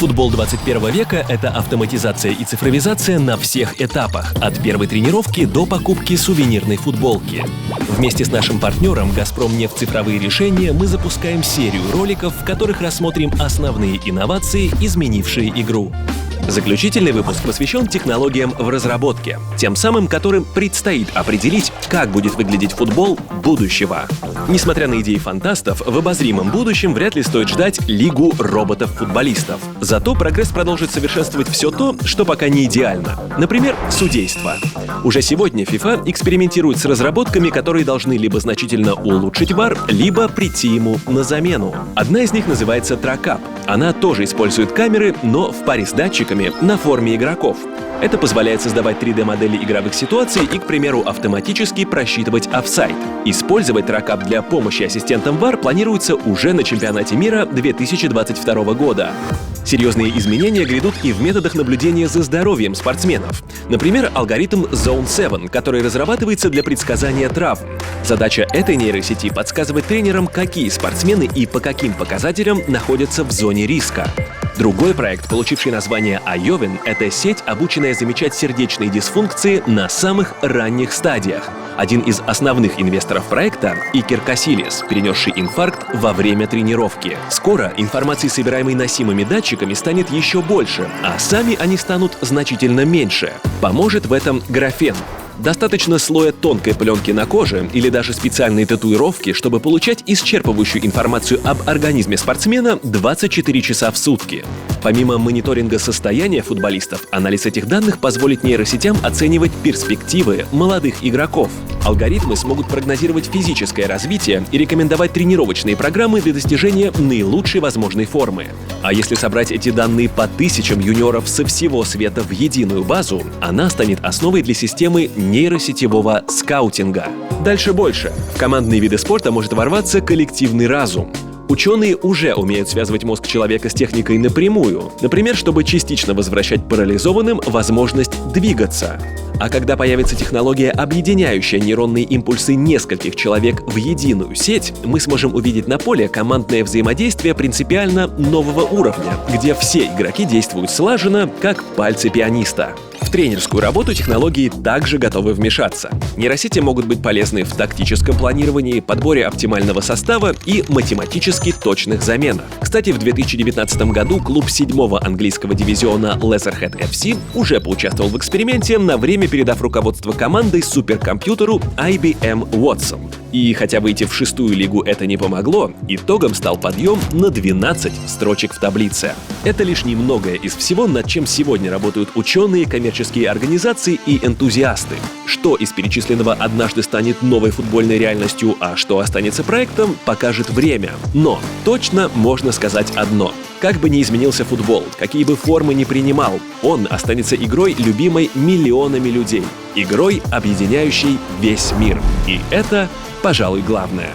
Футбол 21 века — это автоматизация и цифровизация на всех этапах, от первой тренировки до покупки сувенирной футболки. Вместе с нашим партнером «Газпромнефть. Цифровые решения» мы запускаем серию роликов, в которых рассмотрим основные инновации, изменившие игру. Заключительный выпуск посвящен технологиям в разработке, тем самым, которым предстоит определить, как будет выглядеть футбол будущего. Несмотря на идеи фантастов, в обозримом будущем вряд ли стоит ждать лигу роботов-футболистов. Зато прогресс продолжит совершенствовать все то, что пока не идеально. Например, судейство. Уже сегодня FIFA экспериментирует с разработками, которые должны либо значительно улучшить VAR, либо прийти ему на замену. Одна из них называется TrackUp. Она тоже использует камеры, но в паре с датчиками на форме игроков. Это позволяет создавать 3D-модели игровых ситуаций и, к примеру, автоматически просчитывать офсайд. Использовать TrackUp для помощи ассистентам VAR планируется уже на чемпионате мира 2022 года. Серьезные изменения грядут и в методах наблюдения за здоровьем спортсменов. Например, алгоритм Zone 7, который разрабатывается для предсказания травм. Задача этой нейросети — подсказывать тренерам, какие спортсмены и по каким показателям находятся в зоне риска. Другой проект, получивший название Айовен, это сеть, обученная замечать сердечные дисфункции на самых ранних стадиях. Один из основных инвесторов проекта — Икер Касилис, перенесший инфаркт во время тренировки. Скоро информации, собираемой носимыми датчиками, станет еще больше, а сами они станут значительно меньше. Поможет в этом графен. Достаточно слоя тонкой пленки на коже или даже специальной татуировки, чтобы получать исчерпывающую информацию об организме спортсмена 24 часа в сутки. Помимо мониторинга состояния футболистов, анализ этих данных позволит нейросетям оценивать перспективы молодых игроков. Алгоритмы смогут прогнозировать физическое развитие и рекомендовать тренировочные программы для достижения наилучшей возможной формы. А если собрать эти данные по тысячам юниоров со всего света в единую базу, она станет основой для системы нейросетевого скаутинга. Дальше больше. В командные виды спорта может ворваться коллективный разум. Ученые уже умеют связывать мозг человека с техникой напрямую, например, чтобы частично возвращать парализованным возможность двигаться. А когда появится технология, объединяющая нейронные импульсы нескольких человек в единую сеть, мы сможем увидеть на поле командное взаимодействие принципиально нового уровня, где все игроки действуют слаженно, как пальцы пианиста. В тренерскую работу технологии также готовы вмешаться. Нейросети могут быть полезны в тактическом планировании, подборе оптимального состава и математически точных заменах. Кстати, в 2019 году клуб 7-го английского дивизиона Leatherhead FC уже поучаствовал в эксперименте, на время передав руководство командой суперкомпьютеру IBM Watson. И хотя выйти в 6-ю лигу это не помогло, итогом стал подъем на 12 строчек в таблице. Это лишь немногое из всего, над чем сегодня работают ученые, коммерческие организации и энтузиасты. Что из перечисленного однажды станет новой футбольной реальностью, а что останется проектом, покажет время. Но точно можно сказать одно. Как бы ни изменился футбол, какие бы формы ни принимал, он останется игрой, любимой миллионами людей. Игрой, объединяющей весь мир. И это, пожалуй, главное.